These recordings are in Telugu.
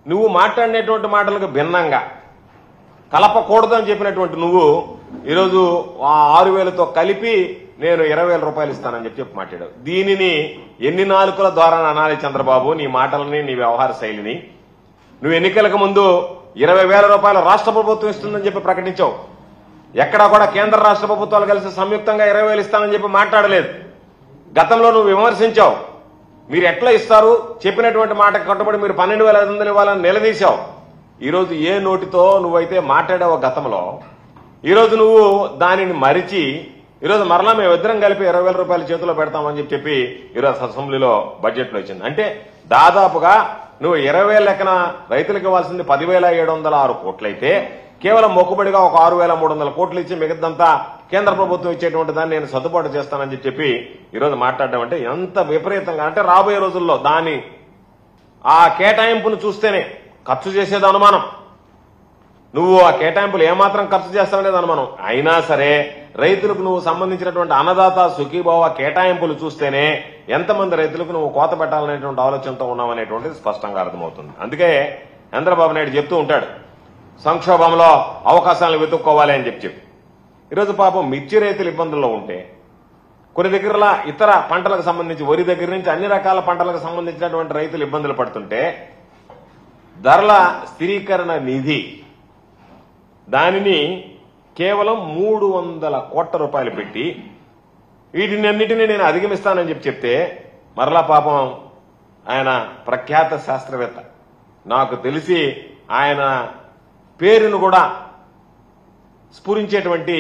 నువ్వు మాట్లాడినటువంటి మాటలకు భిన్నంగా కలపకూడదని చెప్పినటువంటి నువ్వు ఈరోజు ఆ 6,000తో కలిపి నేను 20,000 రూపాయలు ఇస్తానని చెప్పి మాట్లాడావు. దీనిని ఎన్ని నాలుకల ద్వారా అనాలి చంద్రబాబు? నీ మాటలని, నీ వ్యవహార శైలిని. నువ్వు ఎన్నికలకు ముందు 20,000 రూపాయలు రాష్ట్ర ప్రభుత్వం ఇస్తుందని చెప్పి ప్రకటించావు. ఎక్కడా కూడా కేంద్ర రాష్ట్ర ప్రభుత్వాలు కలిసి సంయుక్తంగా 20,000 ఇస్తానని చెప్పి మాట్లాడలేదు. గతంలో నువ్వు విమర్శించావు. మీరు ఎట్లా ఇస్తారు? చెప్పినటువంటి మాటకు కట్టుబడి మీరు 12,500 ఇవ్వాలని నిలదీశావు. ఈరోజు ఏ నోటితో నువ్వైతే మాట్లాడావో గతంలో, ఈరోజు నువ్వు దానిని మరిచి ఈరోజు మరలా మేము ఇద్దరం కలిపి 20,000 రూపాయలు చేతిలో పెడతామని చెప్పి ఈరోజు అసెంబ్లీలో బడ్జెట్లో వచ్చింది. అంటే దాదాపుగా నువ్వు 20,000 లెక్కన రైతులకు ఇవ్వాల్సింది 10,706 కోట్లయితే కేవలం మొక్కుబడిగా ఒక 6,300 కోట్లు ఇచ్చి మిగతాదంతా కేంద్ర ప్రభుత్వం ఇచ్చేటువంటి దాన్ని నేను సర్దుబాటు చేస్తానని చెప్పి ఈరోజు మాట్లాడడం అంటే ఎంత విపరీతంగా. అంటే రాబోయే రోజుల్లో దాని ఆ కేటాయింపును చూస్తేనే ఖర్చు చేసేది అనుమానం. నువ్వు ఆ కేటాయింపులు ఏమాత్రం ఖర్చు చేస్తావనేది అనుమానం. అయినా సరే రైతులకు నువ్వు సంబంధించినటువంటి అన్నదాత సుఖీభావ కేటాయింపులు చూస్తేనే ఎంతమంది రైతులకు నువ్వు కోత పెట్టాలనేటువంటి ఆలోచనతో ఉన్నావనేటువంటిది స్పష్టంగా అర్థమవుతుంది. అందుకే చంద్రబాబు నాయుడు చెప్తూ ఉంటాడు, సంక్షోభంలో అవకాశాలను వెతుక్కోవాలి అని చెప్పి. ఈరోజు పాపం మిర్చి రైతులు ఇబ్బందుల్లో ఉంటే, కొన్ని దగ్గర ఇతర పంటలకు సంబంధించి వరి దగ్గర నుంచి అన్ని రకాల పంటలకు సంబంధించినటువంటి రైతులు ఇబ్బందులు పడుతుంటే ధరల స్థిరీకరణ నిధి దానిని కేవలం 300 కోట్ల రూపాయలు పెట్టి వీటినన్నిటినీ నేను అధిగమిస్తానని చెప్తే మరలా పాపం ఆయన ప్రఖ్యాత శాస్త్రవేత్త, నాకు తెలిసి ఆయన పేరును కూడా స్ఫురించేటువంటి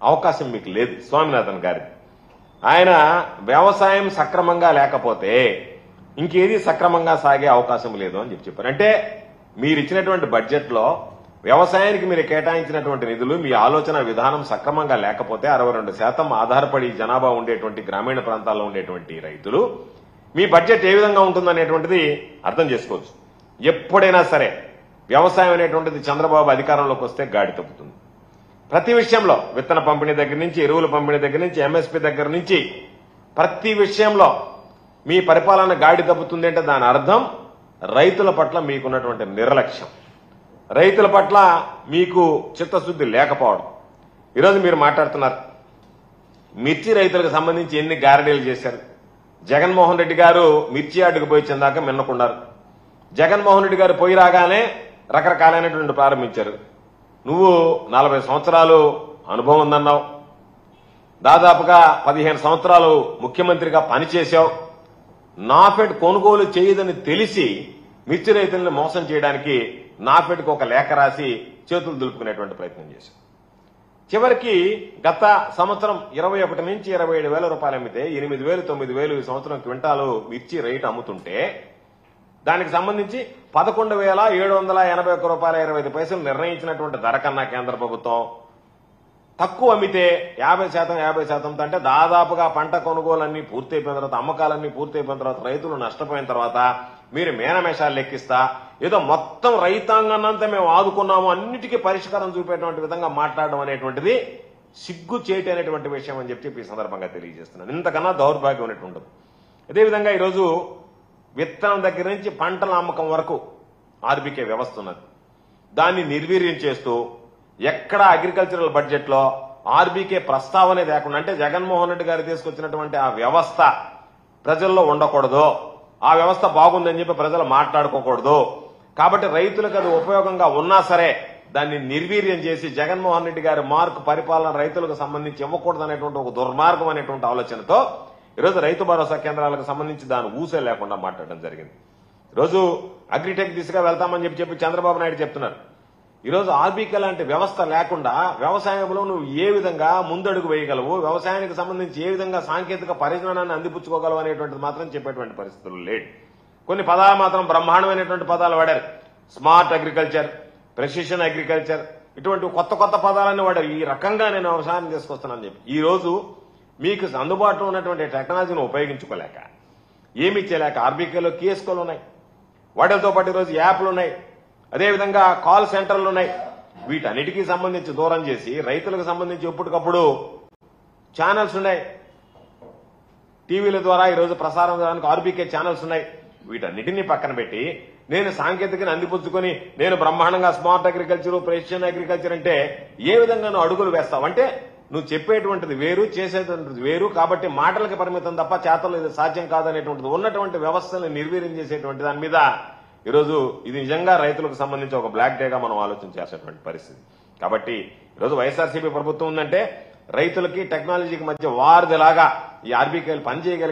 అవకాశం మీకు లేదు, స్వామినాథన్ గారి. ఆయన వ్యవసాయం సక్రమంగా లేకపోతే ఇంకేది సక్రమంగా సాగే అవకాశం లేదు అని చెప్పారు. అంటే మీరు ఇచ్చినటువంటి బడ్జెట్లో వ్యవసాయానికి మీరు కేటాయించినటువంటి నిధులు, మీ ఆలోచన విధానం సక్రమంగా లేకపోతే 62% ఆధారపడి జనాభా ఉండేటువంటి గ్రామీణ ప్రాంతాల్లో ఉండేటువంటి రైతులు మీ బడ్జెట్ ఏ విధంగా ఉంటుందనేటువంటిది అర్థం చేసుకోవచ్చు. ఎప్పుడైనా సరే వ్యవసాయం అనేటువంటిది చంద్రబాబు అధికారంలోకి వస్తే గాడి తప్పుతుంది. ప్రతి విషయంలో విత్తన పంపిణీ దగ్గర నుంచి, ఎరువుల పంపిణీ దగ్గర నుంచి, ఎంఎస్పీ దగ్గర నుంచి ప్రతి విషయంలో మీ పరిపాలన గాడి తప్పుతుంది. అంటే దాని అర్థం రైతుల పట్ల మీకున్నటువంటి నిర్లక్ష్యం, రైతుల పట్ల మీకు చిత్తశుద్ధి లేకపోవడం. ఈరోజు మీరు మాట్లాడుతున్నారు మిర్చి రైతులకు సంబంధించి ఎన్ని గ్యారంటీలు చేశారు. జగన్మోహన్ రెడ్డి గారు మిర్చి యార్డుకు పోయి చెందాక మిన్నకున్నారు. జగన్మోహన్ రెడ్డి గారు పోయి రాగానే రకరకాలైనటువంటి ప్రారంభించారు. నువ్వు 40 సంవత్సరాలు అనుభవం ఉందన్నావు, దాదాపుగా 15 సంవత్సరాలు ముఖ్యమంత్రిగా పనిచేశావు. నాఫెడ్ కొనుగోలు చేయదని తెలిసి మిర్చి రైతులను మోసం చేయడానికి నాఫెడ్కి ఒక లేఖ రాసి చేతులు దులుపుకునేటువంటి ప్రయత్నం చేశాం. చివరికి గత సంవత్సరం 21 నుంచి 27,000 రూపాయలు అమ్మితే 8,000, 9,000 ఈ సంవత్సరం క్వింటాలు మిర్చి రేటు అమ్ముతుంటే దానికి సంబంధించి 11,781 రూపాయల 25 పైసలు నిర్ణయించినటువంటి ధర కన్నా కేంద్ర ప్రభుత్వం తక్కువ అమ్మితే 50% అంటే దాదాపుగా పంట కొనుగోలన్నీ పూర్తయిపోయిన తర్వాత, అమ్మకాలన్నీ పూర్తయిపోయిన తర్వాత, రైతులు నష్టపోయిన తర్వాత మీరు మేనమేషాలు లెక్కిస్తా ఏదో మొత్తం రైతాంగాన్నంతా మేము ఆదుకున్నాము, అన్నిటికీ పరిష్కారం చూపేటువంటి విధంగా మాట్లాడడం అనేటువంటిది సిగ్గు చేయటి అనేటువంటి విషయం అని చెప్పి ఈ సందర్భంగా తెలియజేస్తున్నాను. ఇంతకన్నా దౌర్భాగ్యం అనేటువంటి ఉండదు. అదేవిధంగా ఈరోజు విత్తనం దగ్గర నుంచి పంటల అమ్మకం వరకు ఆర్బీకే వ్యవస్థ ఉన్నది. దాన్ని నిర్వీర్యం చేస్తూ ఎక్కడ అగ్రికల్చరల్ బడ్జెట్ లో ఆర్బీకే ప్రస్తావనే లేకుండా, అంటే జగన్మోహన్ రెడ్డి గారు తీసుకొచ్చినటువంటి ఆ వ్యవస్థ ప్రజల్లో ఉండకూడదు, ఆ వ్యవస్థ బాగుందని చెప్పి ప్రజలు మాట్లాడుకోకూడదు. కాబట్టి రైతులకు అది ఉపయోగంగా ఉన్నా సరే దాన్ని నిర్వీర్యం చేసి జగన్మోహన్ రెడ్డి గారి మార్కు పరిపాలన రైతులకు సంబంధించి ఇవ్వకూడదు అనేటువంటి ఒక దుర్మార్గం అనేటువంటి ఆలోచనతో ఈరోజు రైతు భరోసా కేంద్రాలకు సంబంధించి దాని ఊసే లేకుండా మాట్లాడడం జరిగింది. ఈరోజు అగ్రిటెక్ దిశగా వెళ్తామని చెప్పి చంద్రబాబు నాయుడు చెప్తున్నారు. ఈరోజు ఆర్బీకే లాంటి వ్యవస్థ లేకుండా వ్యవసాయంలో నువ్వు ఏ విధంగా ముందడుగు వేయగలవు, వ్యవసాయానికి సంబంధించి ఏ విధంగా సాంకేతిక పరిజ్ఞానాన్ని అందిపుచ్చుకోగలవు అనేటువంటిది మాత్రం చెప్పేటువంటి పరిస్థితులు లేడు. కొన్ని పదాలు మాత్రం బ్రహ్మాండమైనటువంటి పదాలు వాడారు. స్మార్ట్ అగ్రికల్చర్, ప్రెసిషన్ అగ్రికల్చర్, ఇటువంటి కొత్త కొత్త పదాలన్నీ వాడారు. ఈ రకంగా నేను వ్యవసాయం తీసుకొస్తున్నానని చెప్పి ఈ రోజు మీకు అందుబాటులో ఉన్నటువంటి టెక్నాలజీని ఉపయోగించుకోలేక, ఏమి చేయలేక ఆర్బీకేలో కేసుకోలు ఉన్నాయి, వాటితో పాటు ఈరోజు యాప్లు ఉన్నాయి, అదేవిధంగా కాల్ సెంటర్లు ఉన్నాయి. వీటన్నిటికీ సంబంధించి దూరం చేసి రైతులకు సంబంధించి ఎప్పటికప్పుడు ఛానల్స్ ఉన్నాయి, టీవీల ద్వారా ఈరోజు ప్రసారం చేయడానికి ఆర్బీకే ఛానల్స్ ఉన్నాయి. వీటన్నిటినీ పక్కన పెట్టి నేను సాంకేతికను అందిపుచ్చుకొని నేను బ్రహ్మాండంగా స్మార్ట్ అగ్రికల్చర్ ప్రెసిషన్ అగ్రికల్చర్ అంటే ఏ విధంగా నువ్వు అడుగులు వేస్తావు అంటే నువ్వు చెప్పేటువంటిది వేరు చేసేటువంటిది వేరు కాబట్టి మాటలకి పరిమితం తప్ప చేతల్లో ఇది సాధ్యం కాదనేటువంటిది ఉన్నటువంటి వ్యవస్థను నిర్వీర్యం చేసేటువంటి దాని మీద ఈరోజు ఇది నిజంగా రైతులకు సంబంధించి ఒక బ్లాక్ డేగా మనం ఆలోచన చేసేటువంటి పరిస్థితి. కాబట్టి ఈరోజు వైఎస్ఆర్సీపీ ప్రభుత్వం ఉందంటే రైతులకి టెక్నాలజీకి మధ్య వారిదిలాగా ఈ ఆర్బీకేలు పనిచేయగలిగే